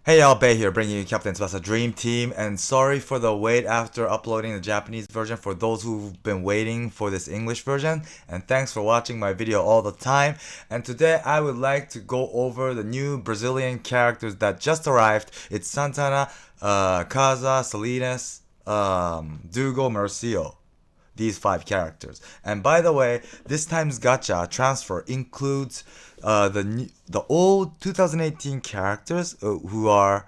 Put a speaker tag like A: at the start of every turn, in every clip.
A: Hey y'all, Bay here, bringing you Captain Tsubasa Dream Team, and sorry for the wait after uploading the Japanese version for those who've been waiting for this English version, and thanks for watching my video all the time. And today I would like to go over the new Brazilian characters that just arrived. It's Santana, Kaza, Salinas, Duggal, Marcio. These 5 characters. And by the way, this time's gacha transfer includes the old 2018 characters who are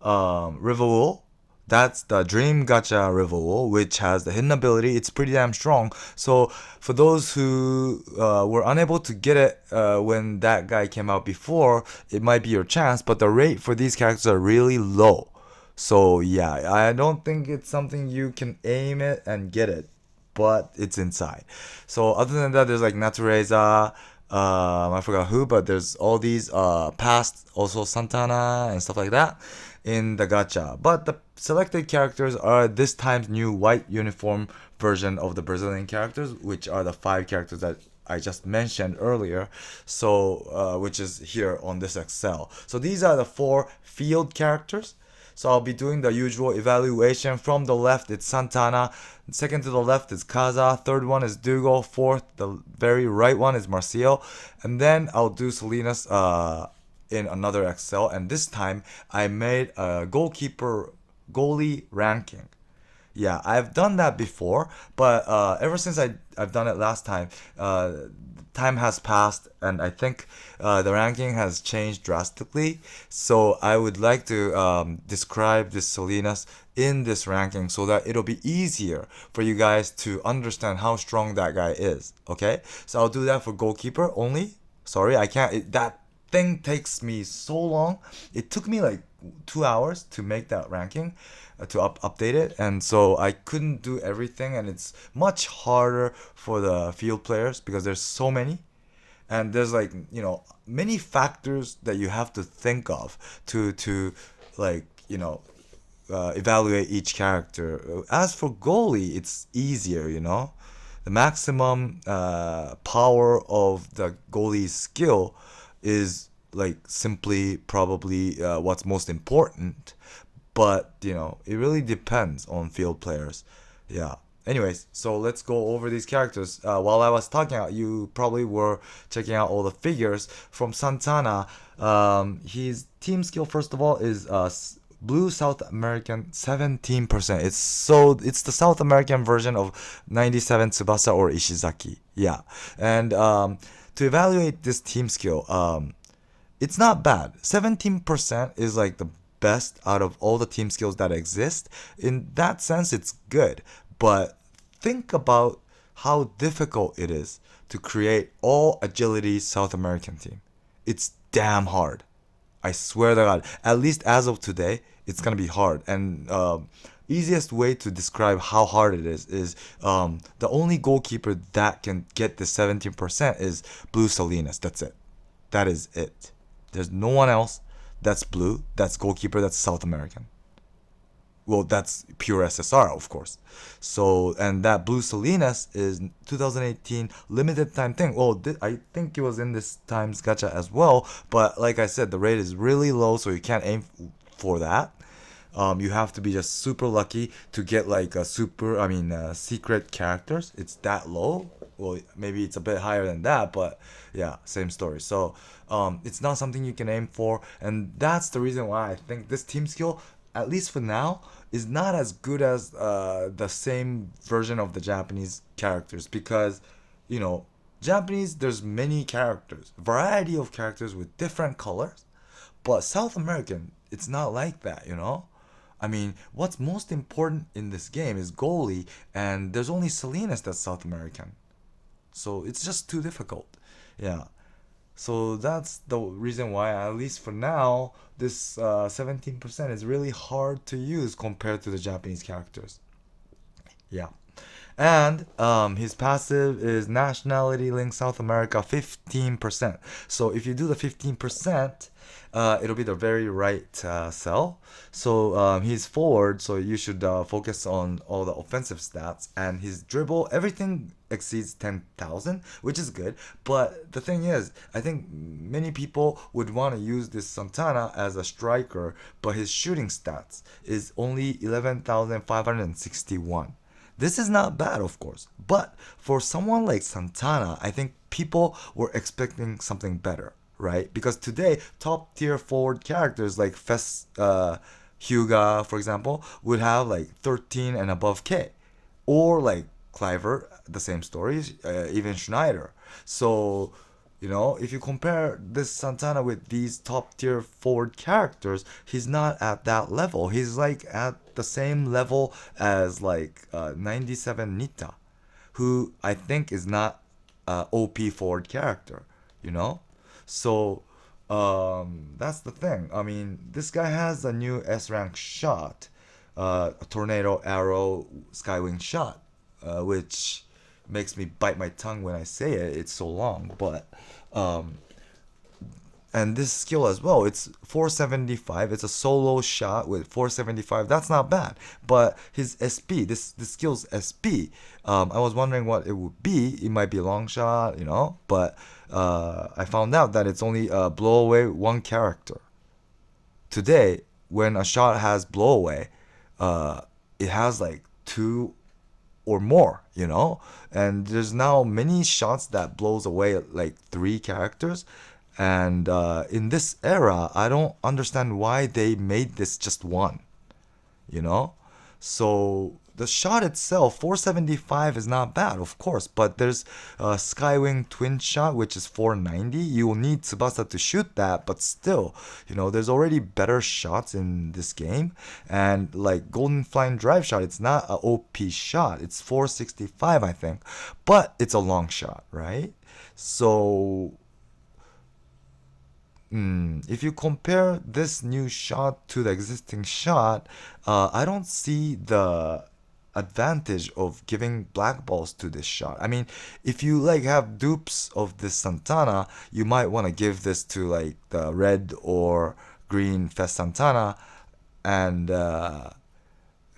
A: Rival. That's the Dream Gacha Rival, which has the hidden ability. It's pretty damn strong. So for those who were unable to get it when that guy came out before, it might be your chance. But the rate for these characters are really low. So yeah, I don't think it's something you can aim it and get it, but it's inside. So other than that, there's like Natureza, I forgot who, but there's all these past, also Santana and stuff like that in the gacha. But the selected characters are this time's new white uniform version of the Brazilian characters, which are the 5 characters that I just mentioned earlier. So which is here on this Excel. So these are the 4 field characters. So I'll be doing the usual evaluation. From the left, it's Santana. Second to the left is Kaza. Third one is Duggal. Fourth, the very right one is Marcio. And then I'll do Salinas in another Excel. And this time, I made a goalie ranking. Yeah, I've done that before, but ever since I've done it last time, time has passed, and I think the ranking has changed drastically. So I would like to describe this Salinas in this ranking so that it'll be easier for you guys to understand how strong that guy is. Okay, so I'll do that for goalkeeper only. Sorry, I can't. That thing takes me so long. It took me like 2 hours to make that ranking, to update it, and so I couldn't do everything, and it's much harder for the field players because there's so many, and there's like, you know, many factors that you have to think of to like, you know, evaluate each character. As for goalie, it's easier, you know. The maximum power of the goalie's skill is like simply probably what's most important, but you know, it really depends on field players. Yeah, anyways, so let's go over these characters. While I was talking, you probably were checking out all the figures from Santana. His team skill, first of all, is Blue South American 17%. It's the South American version of 97 Tsubasa or Ishizaki. Yeah, and to evaluate this team skill, it's not bad. 17% is like the best out of all the team skills that exist. In that sense, it's good. But think about how difficult it is to create all agility South American team. It's damn hard. I swear to God. At least as of today, it's gonna be hard. And easiest way to describe how hard it is the only goalkeeper that can get the 17% is Blue Salinas. That's it. That is it. There's no one else that's blue, that's goalkeeper, that's South American. Well, that's pure SSR, of course. So, and that Blue Salinas is 2018 limited time thing. Well, I think it was in this time's gacha as well, but like I said, the rate is really low, so you can't aim for that. You have to be just super lucky to get like a secret characters. It's that low. Well, maybe it's a bit higher than that, but yeah, same story. So it's not something you can aim for, and that's the reason why I think this team skill, at least for now, is not as good as the same version of the Japanese characters, because, you know, Japanese, there's many characters, variety of characters with different colors, but South American, it's not like that, you know. I mean, what's most important in this game is goalie, and there's only Salinas that's South American. So it's just too difficult. Yeah. So that's the reason why, at least for now, this 17% is really hard to use compared to the Japanese characters. Yeah. And his passive is nationality link South America 15%. So if you do the 15%, it'll be the very right cell. So he's forward, so you should focus on all the offensive stats. And his dribble, everything exceeds 10,000, which is good. But the thing is, I think many people would want to use this Santana as a striker, but his shooting stats is only 11,561. This is not bad, of course, but for someone like Santana, I think people were expecting something better, right? Because today, top tier forward characters like Hyuga, for example, would have like 13 and above K, or like Cliver, the same stories, even Schneider. So, if you compare this Santana with these top tier forward characters, he's not at that level. He's like at the same level as like 97 Nita, who I think is not OP forward character, So that's the thing. I mean, this guy has a new S rank shot, a tornado arrow skywing shot, which makes me bite my tongue when I say it. It's so long, but and this skill as well, it's 475. It's a solo shot with 475. That's not bad. But his SP, this skill's SP, I was wondering what it would be. It might be a long shot, but I found out that it's only blow away one character. Today, when a shot has blow away, it has like 2 or more, and there's now many shots that blows away like 3 characters. And in this era, I don't understand why they made this just one, So the shot itself, 475 is not bad, of course, but there's a Skywing twin shot, which is 490. You will need Tsubasa to shoot that, but still, there's already better shots in this game. And like Golden Flying Drive shot, it's not a OP shot. It's 465, I think, but it's a long shot, right? So if you compare this new shot to the existing shot, I don't see the advantage of giving black balls to this shot. I mean, if you like have dupes of this Santana, you might want to give this to like the red or green Fest Santana, and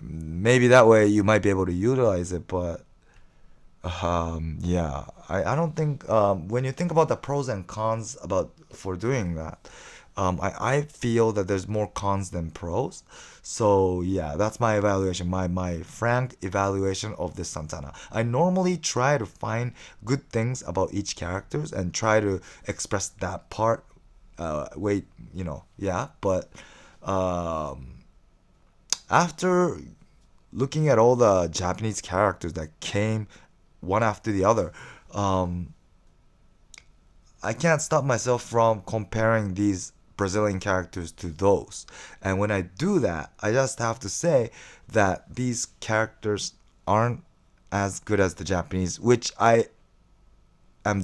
A: maybe that way you might be able to utilize it. But yeah, I don't think when you think about the pros and cons for doing that, I feel that there's more cons than pros. So yeah, that's my evaluation, my frank evaluation of this Santana. I normally try to find good things about each characters and try to express that part. Yeah, but after looking at all the Japanese characters that came one after the other, I can't stop myself from comparing these Brazilian characters to those. And when I do that, I just have to say that these characters aren't as good as the Japanese, which I am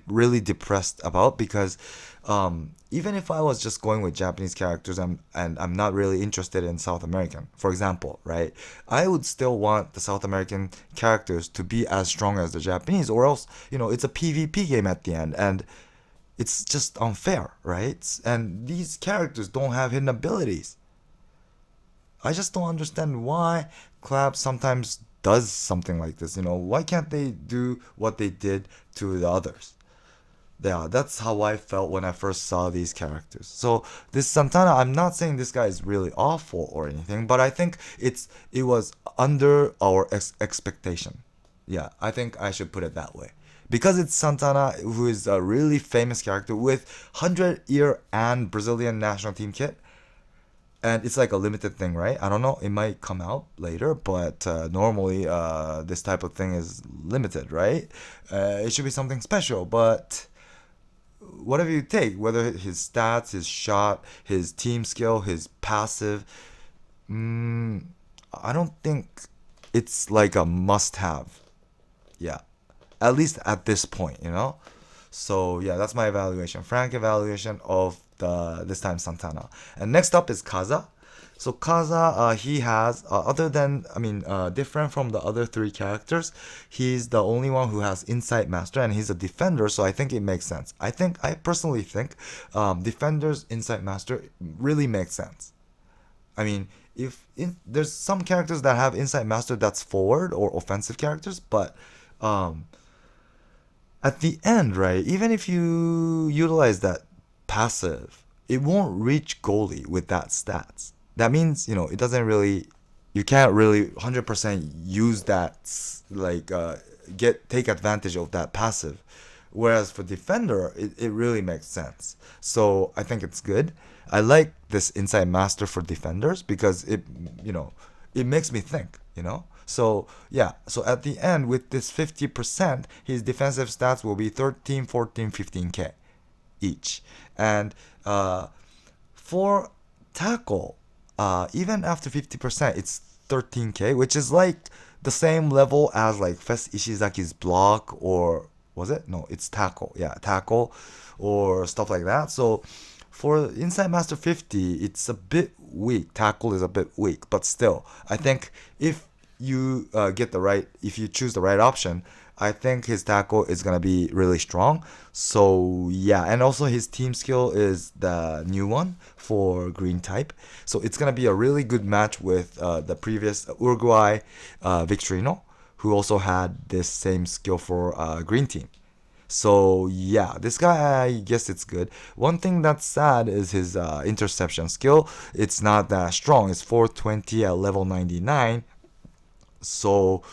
A: really depressed about, because even if I was just going with Japanese characters and I'm not really interested in South American, for example, right, I would still want the South American characters to be as strong as the Japanese, or else, it's a PvP game at the end, and it's just unfair, right? And these characters don't have hidden abilities. I just don't understand why Clap sometimes does something like this. Why can't they do what they did to the others? Yeah, that's how I felt when I first saw these characters. So this Santana, I'm not saying this guy is really awful or anything, but I think it was under our expectation. Yeah, I think I should put it that way. Because it's Santana, who is a really famous character with 100-year and Brazilian national team kit. And it's like a limited thing, right? I don't know. It might come out later, but normally this type of thing is limited, right? It should be something special, but whatever you take, whether his stats, his shot, his team skill, his passive, I don't think it's like a must-have. Yeah. At least at this point, So yeah, that's my evaluation, frank evaluation of this time Santana. And next up is Kaza. So Kaza, he has, other than, different from the other three characters, he's the only one who has Insight Master, and he's a defender, so I think it makes sense. I personally think Defender's Insight Master really makes sense. I mean, there's some characters that have Insight Master that's forward or offensive characters, but at the end, right, even if you utilize that passive, it won't reach goalie with that stats. That means, it doesn't really, you can't really 100% use that, take advantage of that passive. Whereas for defender, it really makes sense. So I think it's good. I like this Insight Master for defenders because it makes me think, So yeah, so at the end with this 50%, his defensive stats will be 13, 14, 15k each. And for tackle, even after 50%, it's 13k, which is like the same level as like Fest Ishizaki's block, or was it? No, it's tackle. Yeah, tackle or stuff like that. So for Insight Master 50, it's a bit weak. Tackle is a bit weak, but still, I think if you if you choose the right option, I think his tackle is gonna be really strong. So yeah, and also his team skill is the new one for green type. So it's gonna be a really good match with the previous Uruguay Victorino, who also had this same skill for green team. So yeah, this guy, I guess it's good. One thing that's sad is his interception skill. It's not that strong. It's 420 at level 99. So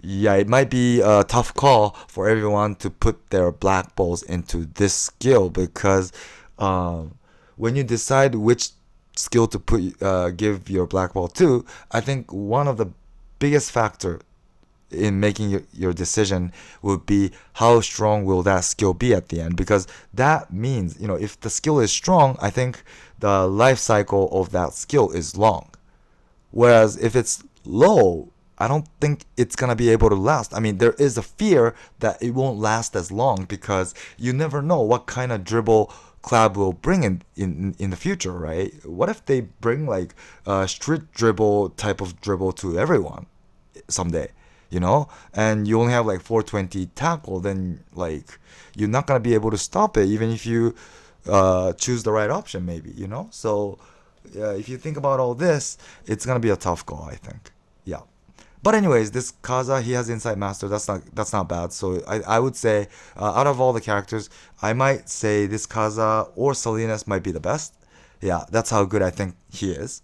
A: yeah, it might be a tough call for everyone to put their black balls into this skill, because when you decide which skill to give your black ball to, I think one of the biggest factor in making your decision would be how strong will that skill be at the end, because that means, if the skill is strong, I think the life cycle of that skill is long. Whereas if it's low, I don't think it's going to be able to last. I mean, there is a fear that it won't last as long, because you never know what kind of dribble Club will bring in the future, right? What if they bring like a street dribble type of dribble to everyone someday, and you only have like 420 tackle, then like you're not going to be able to stop it even if you choose the right option, maybe, So if you think about all this, it's going to be a tough call, I think. Yeah. But anyways, this Kaza, he has Insight Master. That's not bad. So I would say out of all the characters, I might say this Kaza or Salinas might be the best. Yeah, that's how good I think he is.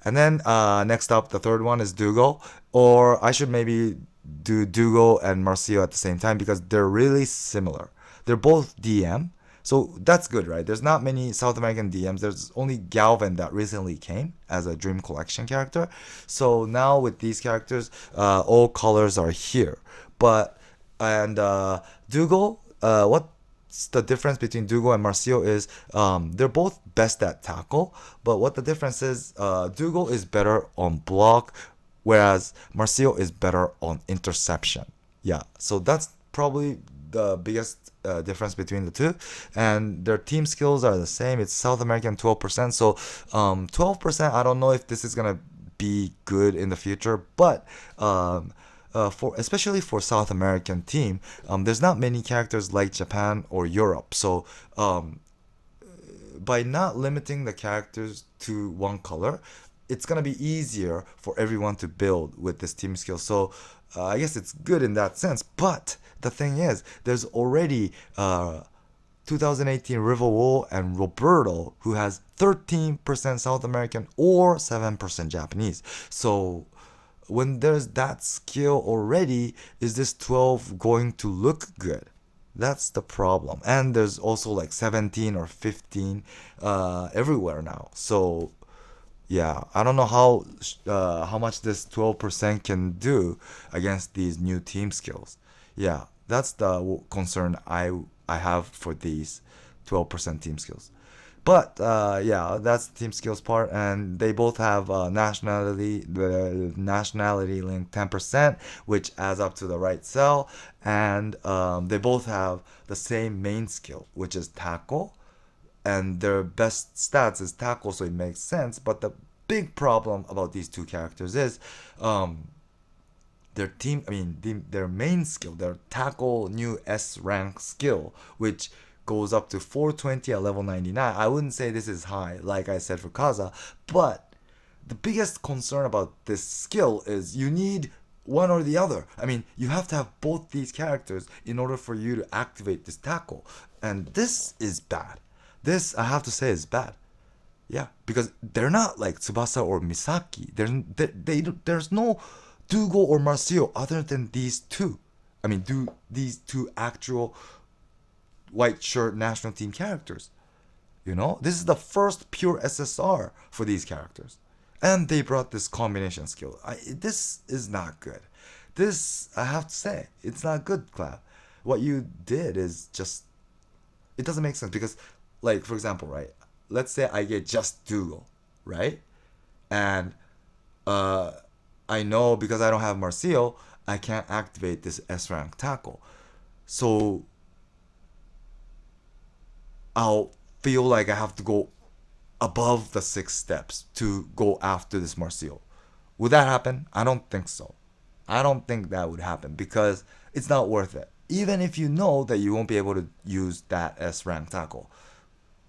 A: And then next up, the third one is Duggal. Or I should maybe do Duggal and Marcio at the same time, because they're really similar. They're both DM. So that's good, right? There's not many South American DMs. There's only Galvin that recently came as a Dream Collection character. So now with these characters, all colors are here. Duggal, what's the difference between Duggal and Marcio is they're both best at tackle. But what the difference is, Duggal is better on block, whereas Marcio is better on interception. Yeah, so that's probably the biggest difference between the two, and their team skills are the same. It's South American 12%, so 12%, I don't know if this is gonna be good in the future, but especially for South American team, there's not many characters like Japan or Europe, so by not limiting the characters to one color, it's gonna be easier for everyone to build with this team skill. So I guess it's good in that sense, but the thing is, there's already 2018 River Wall and Roberto, who has 13% South American or 7% Japanese. So when there's that skill already, is this 12 going to look good? That's the problem. And there's also like 17 or 15 everywhere now. So yeah, I don't know how much this 12% can do against these new team skills. Yeah, that's the concern I have for these 12% team skills. But yeah, that's the team skills part, and they both have nationality linked 10%, which adds up to the right cell, and they both have the same main skill, which is tackle, and their best stats is tackle, so it makes sense. But the big problem about these two characters is their main skill, their tackle new S rank skill, which goes up to 420 at level 99. I wouldn't say this is high, like I said for Kaza, but the biggest concern about this skill is you need one or the other. I mean, you have to have both these characters in order for you to activate this tackle. And this is bad. This, I have to say, is bad. Yeah, because they're not like Tsubasa or Misaki. There's no Duggal or Marcio other than these two. I mean, these two actual white shirt national team characters. You know, this is the first pure SSR for these characters. And they brought this combination skill. This is not good. This, I have to say, it's not good, Clap. What you did is just, it doesn't make sense because, like, for example, right? Let's say I get just Duggal, right? And I know because I don't have Marcio, I can't activate this S rank tackle. So I'll feel like I have to go above the 6 steps to go after this Marcio. Would that happen? I don't think so. I don't think that would happen because it's not worth it. Even if you know that you won't be able to use that S rank tackle.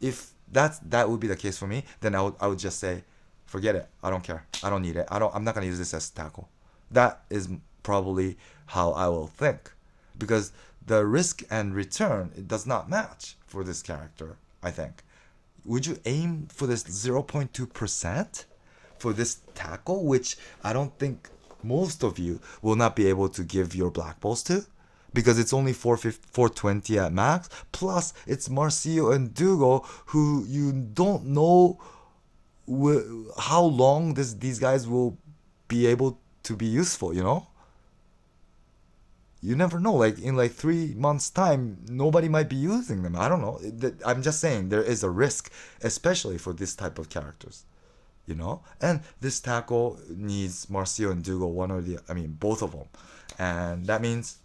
A: If that would be the case for me, then I would just say, forget it. I don't care. I don't need it. I'm not gonna use this as tackle. That is probably how I will think, because the risk and return, it does not match for this character, I think. Would you aim for this 0.2% for this tackle, which I don't think most of you will not be able to give your black balls to? Because it's only 420 at max, plus it's Marcio and Duggal, who you don't know how long these guys will be able to be useful, you know? You never know, like in like 3 months time, nobody might be using them. I don't know. I'm just saying there is a risk, especially for this type of characters, you know? And this tackle needs Marcio and Duggal, both of them. And that means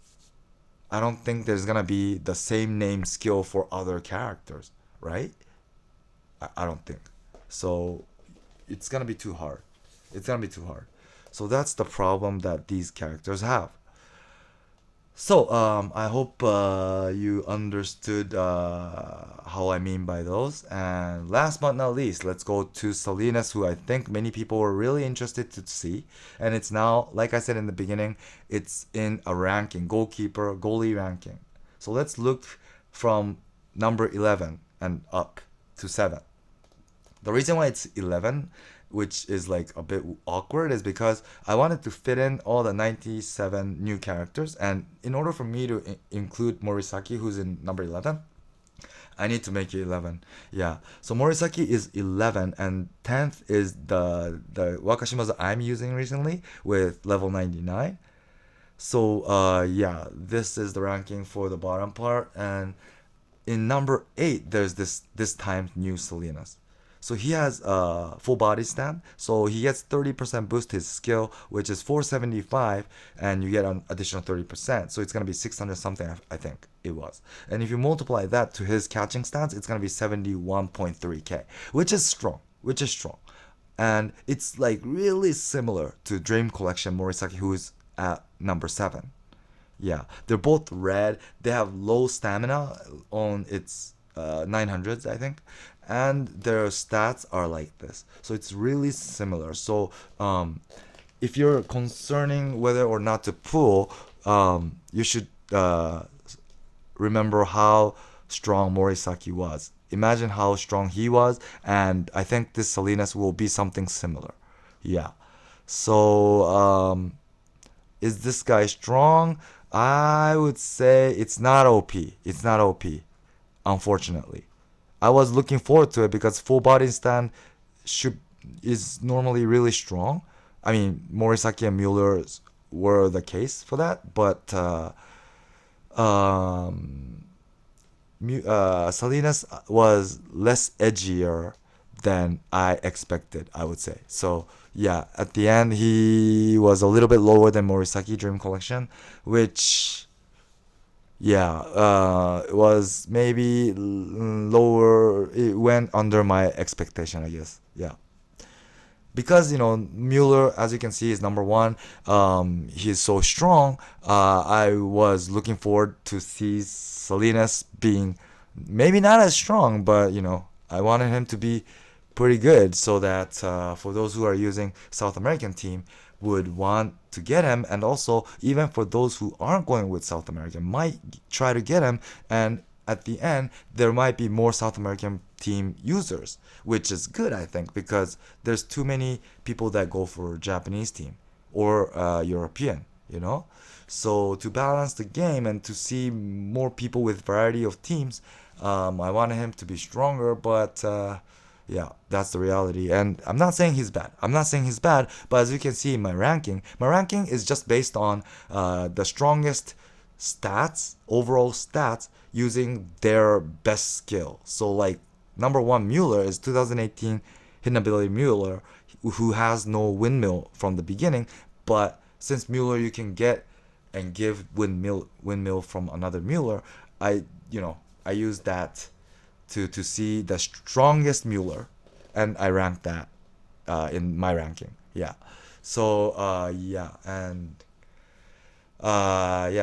A: I don't think there's gonna be the same name skill for other characters, right? I don't think. So it's gonna be too hard. So that's the problem that these characters have. So I hope you understood how I mean by those. And last but not least, let's go to Salinas, who I think many people were really interested to see. And it's now, like I said in the beginning, it's in a ranking, goalie ranking. So let's look from number 11 and up to 7. The reason why it's 11, which is like a bit awkward, is because I wanted to fit in all the 97 new characters, and in order for me to include Morisaki, who's in number 11, I need to make it 11. Yeah, so Morisaki is 11, and 10th is the Wakashimas that I'm using recently with level 99. So yeah, this is the ranking for the bottom part, and in number 8 there's this time new Salinas. So he has a full body stand, so he gets 30% boost his skill, which is 475, and you get an additional 30%. So it's going to be 600 something, I think it was. And if you multiply that to his catching stance, it's going to be 71.3k, which is strong. And it's like really similar to Dream Collection Morisaki, who is at number 7. Yeah, they're both red. They have low stamina on its 900s, I think, and their stats are like this, so it's really similar. So if you're concerning whether or not to pull, you should remember how strong Morisaki was. Imagine how strong he was, and I think this Salinas will be something similar. Yeah, so is this guy strong? I would say it's not OP. Unfortunately, I was looking forward to it because full body stand is normally really strong. I mean, Morisaki and Mueller were the case for that, but Salinas was less edgier than I expected, I would say. So yeah, at the end he was a little bit lower than Morisaki Dream Collection, which it was maybe lower. It went under my expectation, I guess. Yeah. because Mueller, as you can see, is number one. He's so strong. I was looking forward to see Salinas being maybe not as strong, but I wanted him to be pretty good, so that for those who are using South American team would want to get him, and also even for those who aren't going with South American might try to get him, and at the end there might be more South American team users, which is good, I think, because there's too many people that go for Japanese team or European, so to balance the game and to see more people with variety of teams, I wanted him to be stronger, but yeah, that's the reality. And I'm not saying he's bad. But as you can see in my ranking is just based on the strongest stats, overall stats, using their best skill. So like number one Mueller is 2018 hidden ability Mueller, who has no windmill from the beginning, but since Mueller you can get and give windmill from another Mueller, I use that to see the strongest Mueller, and I rank that in my ranking. Yeah. So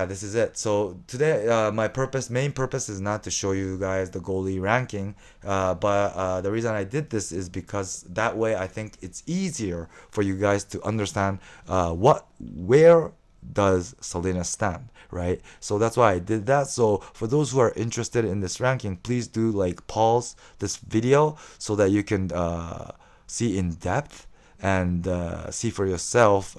A: this is it. So today my main purpose is not to show you guys the goalie ranking, but the reason I did this is because that way I think it's easier for you guys to understand where does Salinas stand, right? So that's why I did that. So for those who are interested in this ranking, please do pause this video so that you can see in depth and see for yourself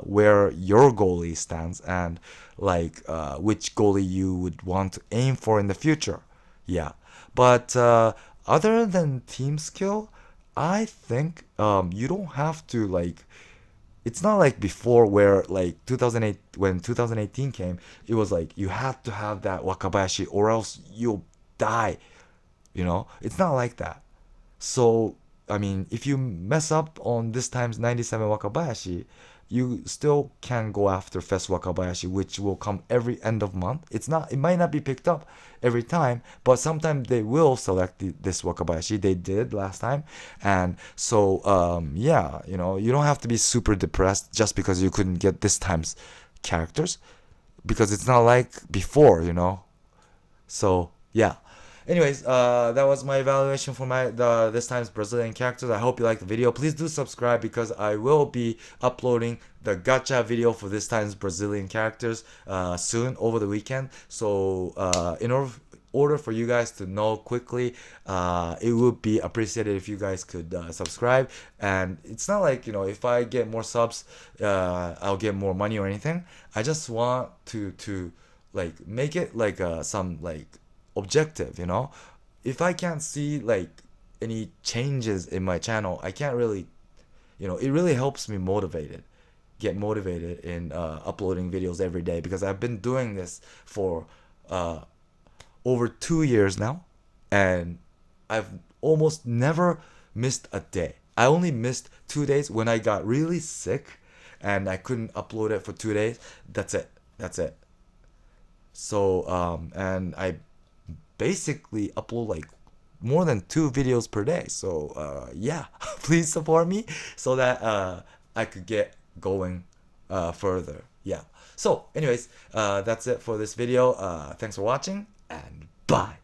A: where your goalie stands, and which goalie you would want to aim for in the future. Yeah, but other than team skill, I think you don't have to it's not like before where 2008, when 2018 came, it was you had to have that Wakabayashi or else you'll die. It's not like that. So I mean, if you mess up on this time's 97 Wakabayashi, you still can go after Fest Wakabayashi, which will come every end of month. It might not be picked up every time, but sometimes they will select this Wakabayashi. They did last time. And so yeah, you don't have to be super depressed just because you couldn't get this time's characters, because it's not like before, so yeah. Anyways, that was my evaluation for this time's Brazilian characters. I hope you liked the video. Please do subscribe, because I will be uploading the gacha video for this time's Brazilian characters soon over the weekend. So in order for you guys to know quickly, it would be appreciated if you guys could subscribe. And it's not like if I get more subs, I'll get more money or anything. I just want to make it some objective. If I can't see any changes in my channel, I can't really it really helps me get motivated in uploading videos every day, because I've been doing this for over 2 years now, and I've almost never missed a day. I only missed 2 days when I got really sick and I couldn't upload it for 2 days. That's it. So and I basically upload more than 2 videos per day. So yeah, please support me so that I could get going further. Yeah. So anyways, that's it for this video. Thanks for watching, and bye.